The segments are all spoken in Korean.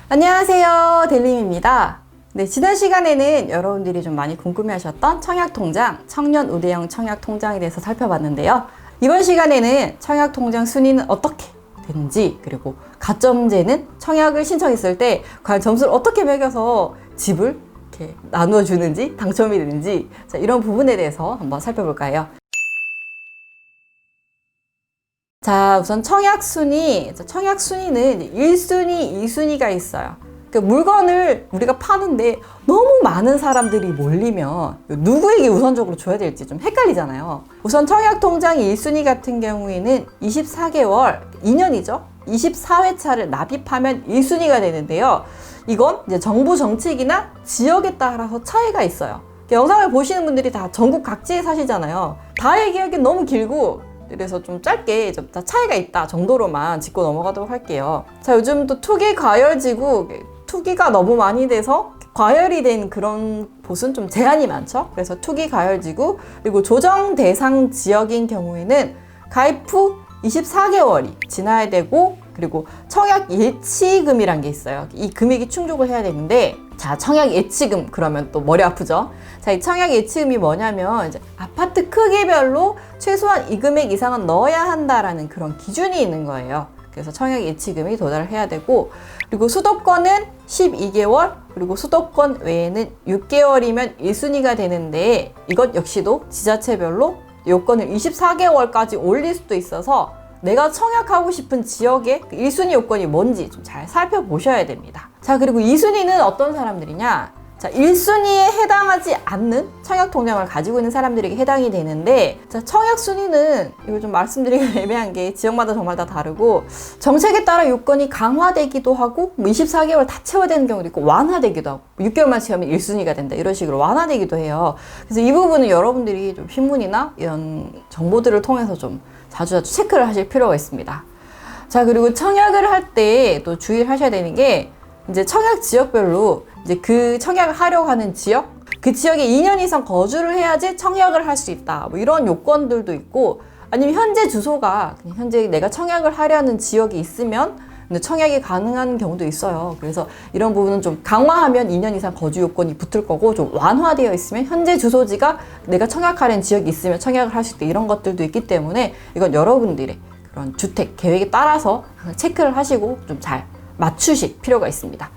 안녕하세요, 델림입니다. 네, 지난 시간에는 여러분들이 좀 많이 궁금해하셨던 청약통장, 청년 우대형 청약통장에 대해서 살펴봤는데요. 이번 시간에는 청약통장 순위는 어떻게 되는지, 그리고 가점제는 청약을 신청했을 때 과연 점수를 어떻게 매겨서 집을 이렇게 나누어 주는지, 당첨이 되는지, 자, 이런 부분에 대해서 한번 살펴볼까 해요. 자, 우선 청약순위는 1순위, 2순위가 있어요. 그러니까 물건을 우리가 파는데 너무 많은 사람들이 몰리면 누구에게 우선적으로 줘야 될지 좀 헷갈리잖아요. 우선 청약통장 1순위 같은 경우에는 24개월, 2년이죠. 24회차를 납입하면 1순위가 되는데요. 이건 이제 정부 정책이나 지역에 따라서 차이가 있어요. 영상을 보시는 분들이 다 전국 각지에 사시잖아요. 다 얘기하기 너무 길고, 그래서 좀 짧게 좀 차이가 있다 정도로만 짚고 넘어가도록 할게요. 자, 요즘 또 투기 과열지구, 투기가 너무 많이 돼서 과열이 된 그런 곳은 좀 제한이 많죠. 그래서 투기 과열지구, 그리고 조정 대상 지역인 경우에는 가입 후 24개월이 지나야 되고, 그리고 청약 예치금이란 게 있어요. 이 금액이 충족을 해야 되는데, 자, 청약 예치금 그러면 또 머리 아프죠. 자, 이 청약 예치금이 뭐냐면 이제 아파트 크기별로 최소한 이 금액 이상은 넣어야 한다라는 그런 기준이 있는 거예요. 그래서 청약 예치금이 도달을 해야 되고, 그리고 수도권은 12개월, 그리고 수도권 외에는 6개월이면 1순위가 되는데, 이것 역시도 지자체별로 요건을 24개월까지 올릴 수도 있어서 내가 청약하고 싶은 지역의 1순위 요건이 뭔지 좀 잘 살펴보셔야 됩니다. 자, 그리고 2순위는 어떤 사람들이냐? 자, 1순위에 해당하지 않는 청약통장을 가지고 있는 사람들에게 해당이 되는데, 자, 청약순위는 이거 좀 말씀드리기가 애매한 게 지역마다 정말 다 다르고, 정책에 따라 요건이 강화되기도 하고, 24개월 다 채워야 되는 경우도 있고, 완화되기도 하고, 6개월만 채우면 1순위가 된다, 이런 식으로 완화되기도 해요. 그래서 이 부분은 여러분들이 좀 신문이나 이런 정보들을 통해서 좀 자주 체크를 하실 필요가 있습니다. 자, 그리고 청약을 할 때 또 주의를 하셔야 되는 게, 이제 청약 지역별로 이제 그 청약을 하려고 하는 지역, 그 지역에 2년 이상 거주를 해야지 청약을 할 수 있다, 뭐 이런 요건들도 있고, 아니면 현재 주소가 그냥 현재 내가 청약을 하려는 지역이 있으면 청약이 가능한 경우도 있어요. 그래서 이런 부분은 좀 강화하면 2년 이상 거주 요건이 붙을 거고, 좀 완화되어 있으면 현재 주소지가 내가 청약하려는 지역이 있으면 청약을 할 수 있다, 이런 것들도 있기 때문에 이건 여러분들의 그런 주택 계획에 따라서 체크를 하시고 좀 잘 맞추실 필요가 있습니다.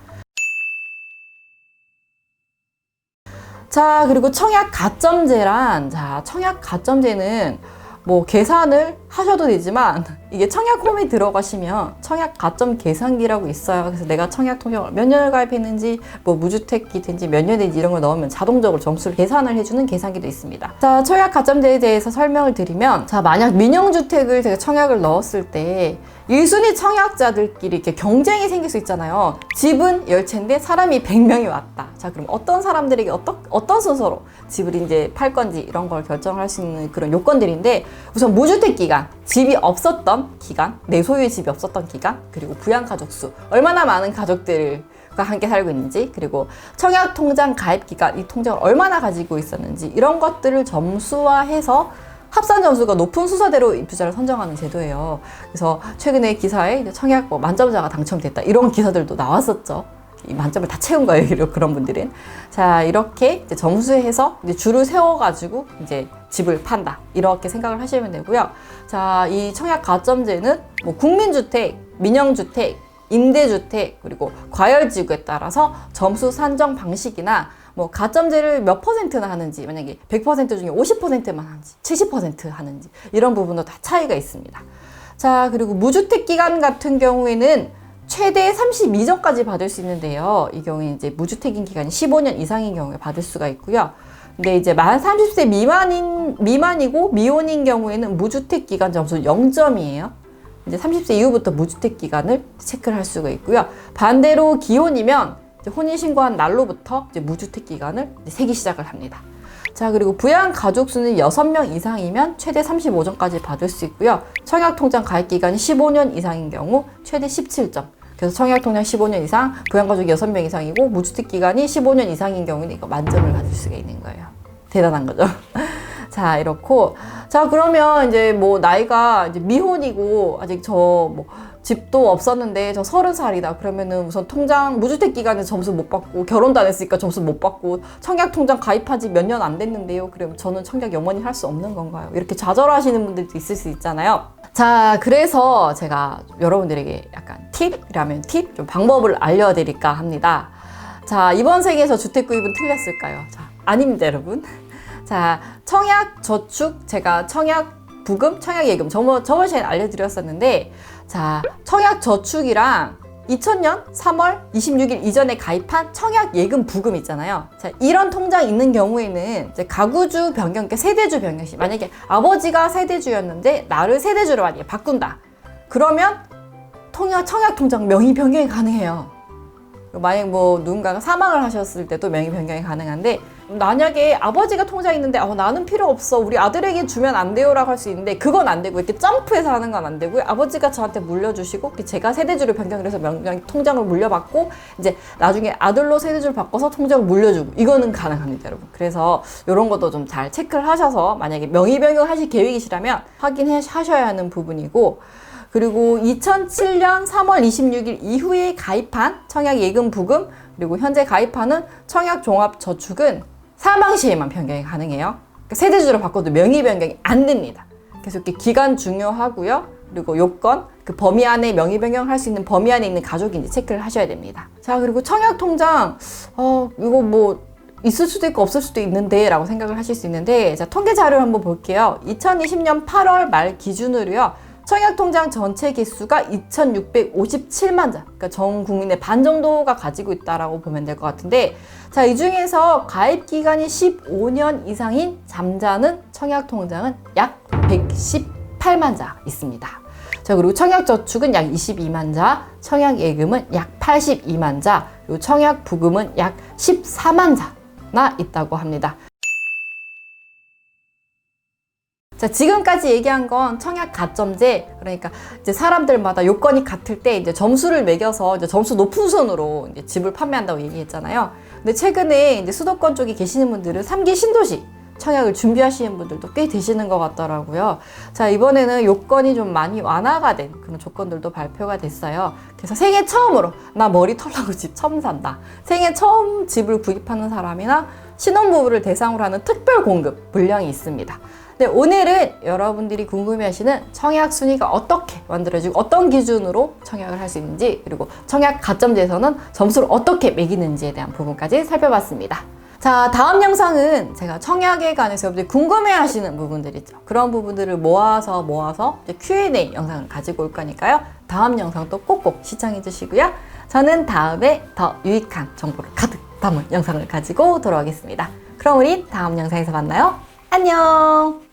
자, 그리고 청약 가점제란, 자, 청약 가점제는 뭐 계산을 하셔도 되지만, 이게 청약 홈에 들어가시면 청약 가점 계산기라고 있어요. 그래서 내가 청약 통장을 몇 년을 가입했는지, 뭐 무주택이든지 몇 년인지 이런 걸 넣으면 자동적으로 점수를 계산을 해주는 계산기도 있습니다. 자, 청약 가점제에 대해서 설명을 드리면, 자, 만약 민영주택을 제가 청약을 넣었을 때 1순위 청약자들끼리 이렇게 경쟁이 생길 수 있잖아요. 집은 10채인데 사람이 100명이 왔다. 자, 그럼 어떤 사람들에게 어떤 순서로 집을 이제 팔 건지 이런 걸 결정할 수 있는 그런 요건들인데, 우선 무주택 기간, 집이 없었던 기간, 내 소유의 집이 없었던 기간, 그리고 부양가족 수, 얼마나 많은 가족들과 함께 살고 있는지, 그리고 청약통장 가입 기간, 이 통장을 얼마나 가지고 있었는지, 이런 것들을 점수화해서 합산 점수가 높은 순서대로 입주자를 선정하는 제도예요. 그래서 최근에 기사에 청약 만점자가 당첨됐다, 이런 기사들도 나왔었죠. 이 만점을 다 채운 거예요, 그런 분들은. 자, 이렇게 이제 점수해서 이제 줄을 세워가지고 이제 집을 판다, 이렇게 생각을 하시면 되고요. 자, 이 청약 가점제는 뭐 국민주택, 민영주택, 임대주택, 그리고 과열지구에 따라서 점수 산정 방식이나 뭐 가점제를 몇 퍼센트나 하는지, 만약에 100% 중에 50%만 하는지, 70% 하는지, 이런 부분도 다 차이가 있습니다. 자, 그리고 무주택 기간 같은 경우에는 최대 32점까지 받을 수 있는데요. 이 경우에 이제 무주택인 기간이 15년 이상인 경우에 받을 수가 있고요. 근데 이제 만 30세 미만이고 미혼인 경우에는 무주택 기간 점수 0점이에요. 이제 30세 이후부터 무주택 기간을 체크를 할 수가 있고요. 반대로 기혼이면 이제 혼인신고한 날로부터 이제 무주택 기간을 이제 세기 시작을 합니다. 자, 그리고 부양 가족 수는 6명 이상이면 최대 35점까지 받을 수 있고요. 청약통장 가입 기간이 15년 이상인 경우 최대 17점. 그래서 청약통장 15년 이상, 부양가족이 6명 이상이고 무주택 기간이 15년 이상인 경우는 이거 만점을 받을 수가 있는 거예요. 대단한 거죠. 자, 이렇고, 자, 그러면 이제 뭐 나이가 이제 미혼이고 아직 저 뭐 집도 없었는데 저 30살이다. 그러면은 우선 통장 무주택 기간에 점수 못 받고 결혼도 안 했으니까 점수 못 받고 청약 통장 가입한 지 몇 년 안 됐는데요. 그럼 저는 청약 영원히 할 수 없는 건가요? 이렇게 좌절하시는 분들도 있을 수 있잖아요. 자, 그래서 제가 여러분들에게 약간 팁이라면 팁, 좀 방법을 알려드릴까 합니다. 자, 이번 생에서 주택 구입은 틀렸을까요? 자, 아닙니다, 여러분. 자, 청약 저축, 제가 청약 부금, 청약 예금 저번 시간에 알려드렸었는데, 자, 청약 저축이랑 2000년 3월 26일 이전에 가입한 청약 예금 부금 있잖아요. 자, 이런 통장 있는 경우에는 이제 가구주 변경, 그러니까 세대주 변경 시, 만약에 아버지가 세대주였는데 나를 세대주로 만약에 바꾼다. 그러면 청약 통장 명의 변경이 가능해요. 만약 뭐 누군가가 사망을 하셨을 때도 명의 변경이 가능한데, 만약에 아버지가 통장에 있는데 나는 필요 없어, 우리 아들에게 주면 안 돼요 라고 할 수 있는데, 그건 안 되고, 이렇게 점프해서 하는 건 안 되고요. 아버지가 저한테 물려주시고 제가 세대주를 변경을 해서 통장을 물려받고 이제 나중에 아들로 세대주를 바꿔서 통장을 물려주고, 이거는 가능합니다, 여러분. 그래서 이런 것도 좀 잘 체크를 하셔서 만약에 명의 변경 하실 계획이시라면 확인하셔야 하는 부분이고, 그리고 2007년 3월 26일 이후에 가입한 청약 예금 부금, 그리고 현재 가입하는 청약 종합 저축은 사망 시에만 변경이 가능해요. 그러니까 세대주로 바꿔도 명의 변경이 안 됩니다. 그래서 이렇게 기간 중요하고요. 그리고 요건, 그 범위 안에 명의 변경을 할 수 있는 범위 안에 있는 가족인지 체크를 하셔야 됩니다. 자, 그리고 청약 통장, 이거 뭐 있을 수도 있고 없을 수도 있는데 라고 생각을 하실 수 있는데, 자, 통계 자료를 한번 볼게요. 2020년 8월 말 기준으로요, 청약통장 전체 개수가 2,657만 자, 그러니까 전 국민의 반 정도가 가지고 있다라고 보면 될 것 같은데, 자, 이 중에서 가입 기간이 15년 이상인 잠자는 청약통장은 약 118만 자 있습니다. 자, 그리고 청약저축은 약 22만 자, 청약예금은 약 82만 자, 그리고 청약부금은 약 14만 자나 있다고 합니다. 자, 지금까지 얘기한 건 청약 가점제, 그러니까 이제 사람들마다 요건이 같을 때 이제 점수를 매겨서 이제 점수 높은 순으로 이제 집을 판매한다고 얘기했잖아요. 근데 최근에 이제 수도권 쪽에 계시는 분들은 3기 신도시 청약을 준비하시는 분들도 꽤 되시는 것 같더라고요. 자, 이번에는 요건이 좀 많이 완화가 된 그런 조건들도 발표가 됐어요. 그래서 생애 처음으로 나 머리 털라고 집 처음 산다, 생애 처음 집을 구입하는 사람이나 신혼부부를 대상으로 하는 특별 공급 물량이 있습니다. 네, 오늘은 여러분들이 궁금해하시는 청약 순위가 어떻게 만들어지고 어떤 기준으로 청약을 할 수 있는지, 그리고 청약 가점제에서는 점수를 어떻게 매기는지에 대한 부분까지 살펴봤습니다. 자, 다음 영상은 제가 청약에 관해서 여러분들이 궁금해하시는 부분들 있죠. 그런 부분들을 모아서 Q&A 영상을 가지고 올 거니까요. 다음 영상도 꼭꼭 시청해 주시고요. 저는 다음에 더 유익한 정보를 가득 담은 영상을 가지고 돌아오겠습니다. 그럼 우리 다음 영상에서 만나요. 안녕!